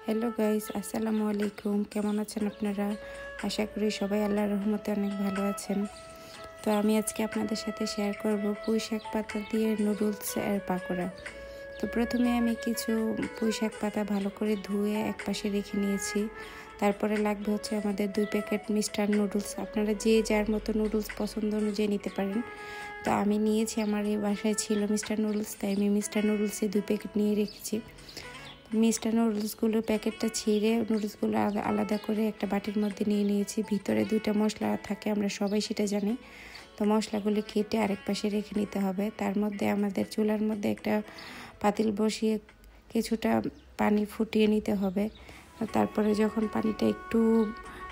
Hello guys, আসসালামু আলাইকুম। কেমন আছেন আপনারা? আশা করি সবাই আল্লাহর রহমতে অনেক ভালো আছেন। তো আমি আজকে আপনাদের সাথে শেয়ার করব পুঁই শাক পাতা দিয়ে নুডলস এর পাকোড়া। তো প্রথমে আমি কিছু পুঁই শাক পাতা ভালো করে ধুয়ে একপাশে রেখে নিয়েছি। তারপরে লাগবে হচ্ছে আমাদের 2 প্যাকেট মিস্টার নুডলস। আপনারা যে যার মতো নুডলস পছন্দ অনুযায়ী নিতে পারেন। তো আমি নিয়েছি, আমার এই বাসায় ছিল মিস্টার নুডলস, তাই আমি মিস্টার নুডলসে 2 প্যাকেট নিয়ে রেখেছি। মিস্টার নুডলসগুলো প্যাকেটটা ছিঁড়ে নুডলসগুলো আলাদা করে একটা বাটির মধ্যে নিয়ে নিয়েছি। ভিতরে 2টা মশলা থাকে, আমরা সবাই সেটা জানি। তো মশলাগুলো কেটে আরেক পাশে রেখে নিতে হবে। তার মধ্যে আমাদের চুলার মধ্যে একটা পাতিল বসিয়ে কিছুটা পানি ফুটিয়ে নিতে হবে। তারপরে যখন পানিটা একটু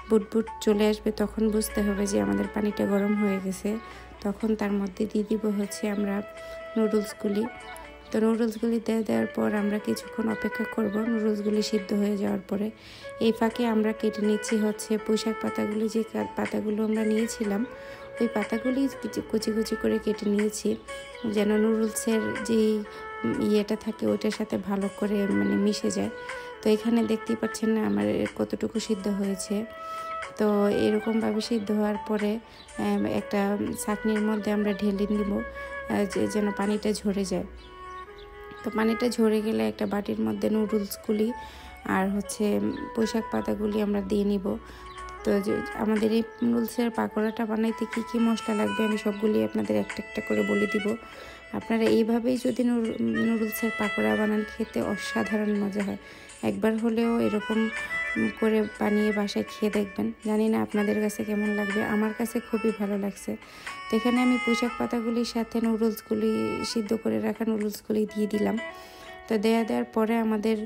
বুটবুট চলে আসবে তখন বুঝতে হবে যে আমাদের পানিটা গরম হয়ে গেছে। তখন তার মধ্যে দিয়ে দিব হচ্ছে আমরা নুডলসগুলি। তো নুডলসগুলি দেওয়ার পর আমরা কিছুক্ষণ অপেক্ষা করব নুডলসগুলি সিদ্ধ হয়ে যাওয়ার পরে। এই ফাঁকে আমরা কেটে নিচ্ছি হচ্ছে পুঁই শাক পাতাগুলি, যে পাতাগুলো আমরা নিয়েছিলাম ওই পাতাগুলি কুচি কুচি করে কেটে নিয়েছি, যেন নুডলসের যে ইয়েটা থাকে ওইটার সাথে ভালো করে মিশে যায়। তো এখানে দেখতেই পাচ্ছেন না আমার কতটুকু সিদ্ধ হয়েছে। তো এরকমভাবে সিদ্ধ হওয়ার পরে একটা ছাঁকনির মধ্যে আমরা ঢেলে নিব যেন পানিটা ঝরে যায়। তো পানিটা ঝরে গেলে একটা বাটির মধ্যে নুডলসগুলি আর হচ্ছে পুঁই শাক পাতাগুলি আমরা দিয়ে নিব। তো আমাদের এই নুডলসের পাকোড়াটা বানাইতে কী কী মশলা লাগবে আমি সবগুলি আপনাদের একটা একটা করে বলে দিব। আপনারা এইভাবেই যদি নুডলসের পাকোড়া বানান, খেতে অসাধারণ মজা হয়। একবার হলেও এরকম করে বানিয়ে বাসায় খেয়ে দেখবেন। জানি না আপনাদের কাছে কেমন লাগবে, আমার কাছে খুবই ভালো লাগছে। তো এখানে আমি পুঁই শাক পাতাগুলির সাথে নুডলসগুলি, সিদ্ধ করে রাখা নুডলসগুলি দিয়ে দিলাম। তো দেওয়ার পরে আমাদের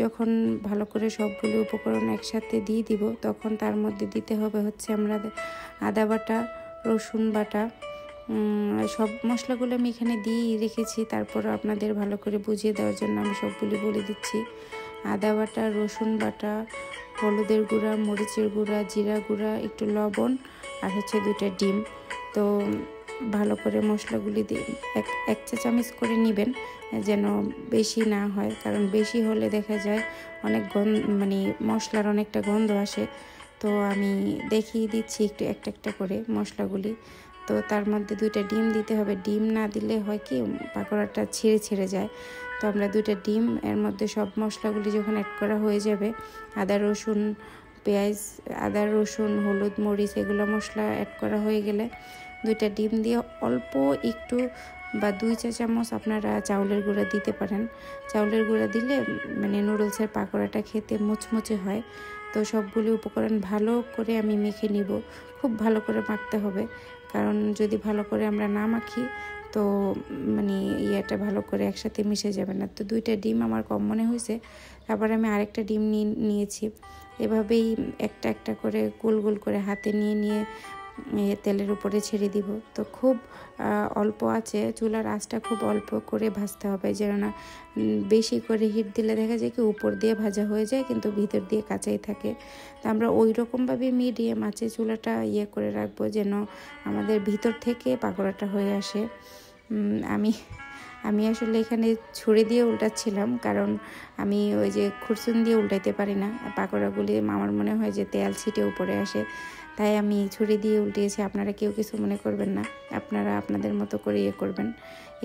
যখন ভালো করে সবগুলো উপকরণ একসাথে দিয়ে দিব তখন তার মধ্যে দিতে হবে হচ্ছে আমরা আদা বাটা, রসুন বাটা, সব মশলাগুলো আমি এখানে দিয়েই রেখেছি। তারপর আপনাদের ভালো করে বুঝিয়ে দেওয়ার জন্য আমি সবগুলি বলে দিচ্ছি। আদা বাটা, রসুন বাটা, হলুদের গুঁড়া, মরিচের গুঁড়া, জিরা গুঁড়া, একটু লবণ আর হচ্ছে 2টা ডিম। তো ভালো করে মশলাগুলি দিয়ে এক চা চামচ করে নেবেন, যেন বেশি না হয়, কারণ বেশি হলে দেখা যায় অনেক মশলার অনেকটা গন্ধ আসে। তো আমি দেখিয়ে দিচ্ছি একটু একটা একটা করে মশলাগুলি। তো তার মধ্যে 2টা ডিম দিতে হবে। ডিম না দিলে হয় কি পাকোড়াটা ছিঁড়ে যায়। তো আমরা 2টা ডিম, এর মধ্যে সব মশলাগুলি যখন অ্যাড করা হয়ে যাবে, আদা রসুন পেঁয়াজ, আদা রসুন হলুদ মরিচ এগুলো মশলা অ্যাড করা হয়ে গেলে 2টা ডিম দিয়ে অল্প একটু বা 2 চা চামচ আপনারা চাউলের গুঁড়া দিতে পারেন। চাউলের গুঁড়া দিলে নুডলসের পাকোড়াটা খেতে মুচমুচে হয়। তো সবগুলি উপকরণ ভালো করে আমি মেখে নিব। খুব ভালো করে মাখতে হবে, কারণ যদি ভালো করে আমরা না মাখি তো ইয়েটা ভালো করে একসাথে মিশে যাবে না। তো 2টা ডিম আমার কম মনে হয়েছে, তারপর আমি আরেকটা ডিম নিয়েছি। এভাবেই একটা একটা করে গোল গোল করে হাতে নিয়ে তেলের উপরে ছেড়ে দিব। তো খুব অল্প আছে, চুলার আঁচটা খুব অল্প করে ভাজতে হবে, যেন না বেশি করে হিট দিলে দেখা যায় কি উপর দিয়ে ভাজা হয়ে যায় কিন্তু ভিতর দিয়ে কাঁচাই থাকে। তো আমরা ওই রকমভাবে মিডিয়াম আঁচে চুলাটা করে রাখবো, যেন আমাদের ভিতর থেকে পাকোড়াটা হয়ে আসে। আমি আসলে এখানে ছুরি দিয়ে উল্টাচ্ছিলাম, কারণ আমি ওই যে খুরসুন দিয়ে উল্টাইতে পারি না পাকোড়াগুলি, আমার মনে হয় যে তেল ছিটে উপরে আসে, তাই আমি ছুরি দিয়ে উল্টিয়েছি। আপনারা কেউ কিছু মনে করবেন না, আপনারা আপনাদের মতো করে করবেন।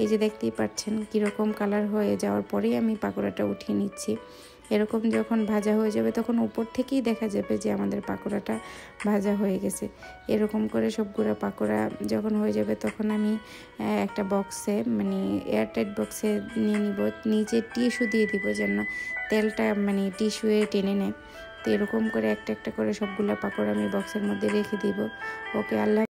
এই যে দেখতেই পাচ্ছেন কীরকম কালার হয়ে যাওয়ার পরেই আমি পাকোড়াটা উঠিয়ে নিচ্ছি। এরকম যখন ভাজা হয়ে যাবে তখন উপর থেকেই দেখা যাবে যে আমাদের পাকোড়াটা ভাজা হয়ে গেছে। এরকম করে সবগুলো পাকোড়া যখন হয়ে যাবে তখন আমি একটা বক্সে এয়ারটাইট বক্সে নিয়ে নিব, নিচে টিস্যু দিয়ে দিব যেন তেলটা টিস্যুয়ে টেনে নেয়। তো এরকম করে একটা একটা করে সবগুলো পাকোড়া আমি বক্সের মধ্যে রেখে দিব। ওকে, আল্লাহ।